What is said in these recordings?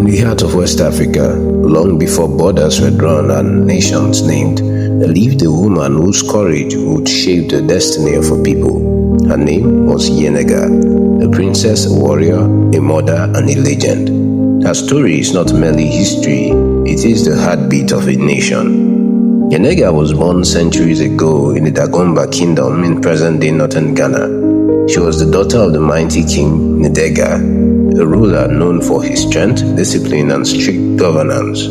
In the heart of West Africa, long before borders were drawn and nations named, there lived a woman whose courage would shape the destiny of a people. Her name was Yennega, a princess, a warrior, a mother, and a legend. Her story is not merely history, it is the heartbeat of a nation. Yennega was born centuries ago in the Dagomba kingdom in present-day northern Ghana. She was the daughter of the mighty king Yennega, a ruler known for his strength, discipline, and strict governance.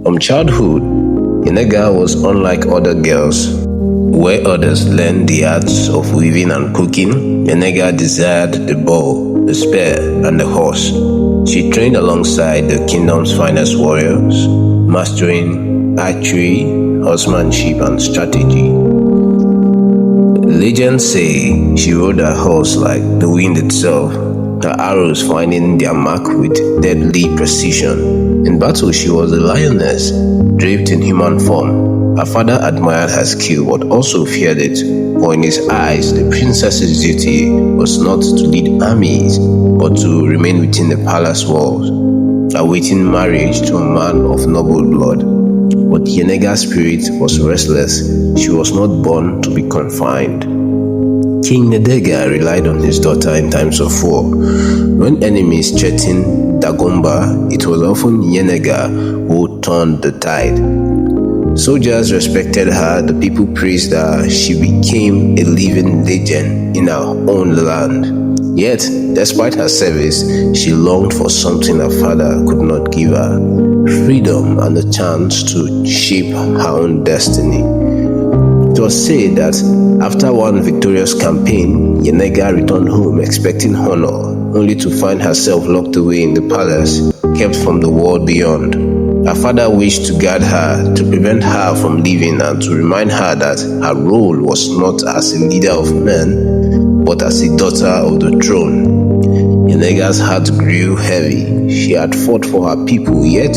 From childhood, Yennega was unlike other girls. Where others learned the arts of weaving and cooking, Yennega desired the bow, the spear, and the horse. She trained alongside the kingdom's finest warriors, mastering archery, horsemanship, and strategy. Legends say she rode her horse like the wind itself, her arrows finding their mark with deadly precision. In battle, she was a lioness, draped in human form. Her father admired her skill but also feared it, for in his eyes, the princess's duty was not to lead armies, but to remain within the palace walls, awaiting marriage to a man of noble blood. But Yennega's spirit was restless. She was not born to be confined. King Yennega relied on his daughter in times of war. When enemies threatened Dagomba, it was often Yennega who turned the tide. Soldiers respected her, the people praised her, she became a living legend in her own land. Yet, despite her service, she longed for something her father could not give her: freedom and the chance to shape her own destiny. It was said that after one victorious campaign, Yennega returned home expecting honor, only to find herself locked away in the palace, kept from the world beyond. Her father wished to guard her, to prevent her from leaving, and to remind her that her role was not as a leader of men, but as a daughter of the throne. Yennega's heart grew heavy. She had fought for her people, yet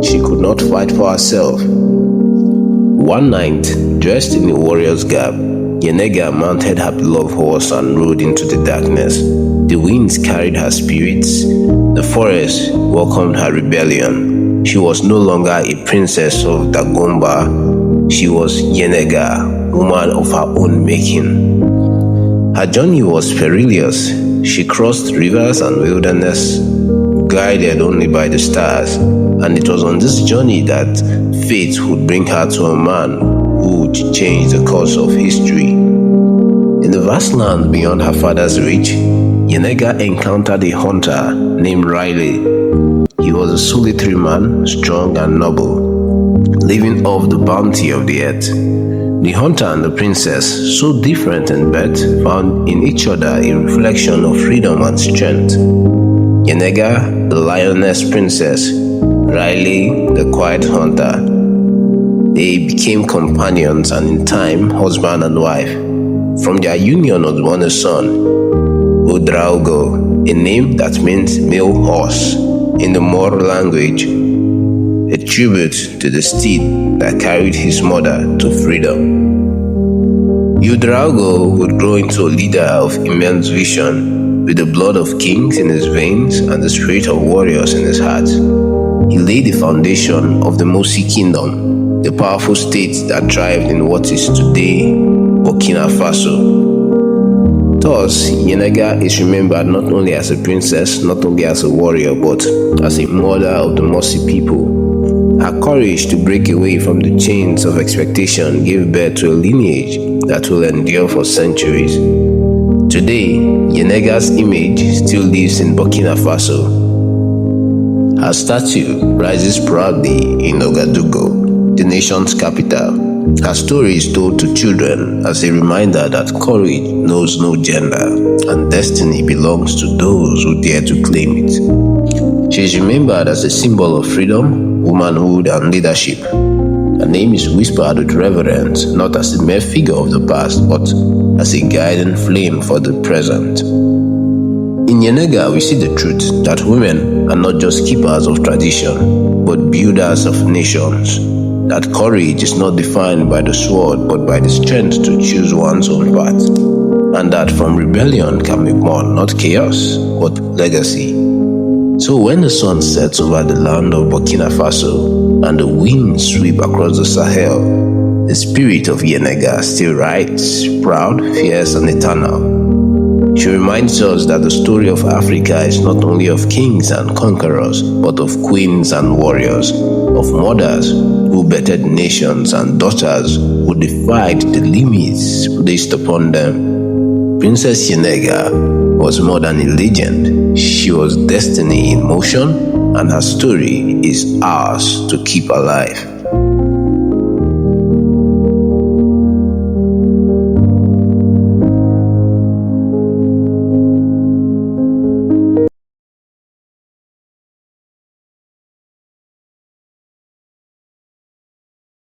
she could not fight for herself. One night, dressed in a warrior's garb, Yennega mounted her beloved horse and rode into the darkness. The winds carried her spirits. The forest welcomed her rebellion. She was no longer a princess of Dagomba. She was Yennega, woman of her own making. Her journey was perilous. She crossed rivers and wilderness, guided only by the stars, and it was on this journey that fate would bring her to a man who would change the course of history. In the vast land beyond her father's reach, Yennega encountered a hunter named Riley. He was a solitary man, strong and noble, living off the bounty of the earth. The hunter and the princess, so different in birth, found in each other a reflection of freedom and strength. Yennega, the lioness princess, Riley, the quiet hunter. They became companions and in time, husband and wife. From their union was born a son, Udraugo, a name that means male horse in the Moro language, a tribute to the steed that carried his mother to freedom. Udraugo would grow into a leader of immense vision, with the blood of kings in his veins and the spirit of warriors in his heart. He laid the foundation of the Mossi kingdom, the powerful state that thrived in what is today Burkina Faso. Thus, Yennega is remembered not only as a princess, not only as a warrior, but as a mother of the Mossi people. Her courage to break away from the chains of expectation gave birth to a lineage that will endure for centuries. Today, Yennega's image still lives in Burkina Faso. Her statue rises proudly in Ouagadougou, the nation's capital. Her story is told to children as a reminder that courage knows no gender and destiny belongs to those who dare to claim it. She is remembered as a symbol of freedom, womanhood, and leadership. Her name is whispered with reverence, not as a mere figure of the past, but as a guiding flame for the present. In Yennega, we see the truth that women are not just keepers of tradition, but builders of nations. That courage is not defined by the sword, but by the strength to choose one's own path. And that from rebellion can be born not chaos, but legacy. So when the sun sets over the land of Burkina Faso and the winds sweep across the Sahel, the spirit of Yennega still rides, proud, fierce, and eternal. She reminds us that the story of Africa is not only of kings and conquerors, but of queens and warriors, of mothers who bettered nations and daughters who defied the limits placed upon them. Princess Yennega was more than a legend. She was destiny in motion, and her story is ours to keep alive.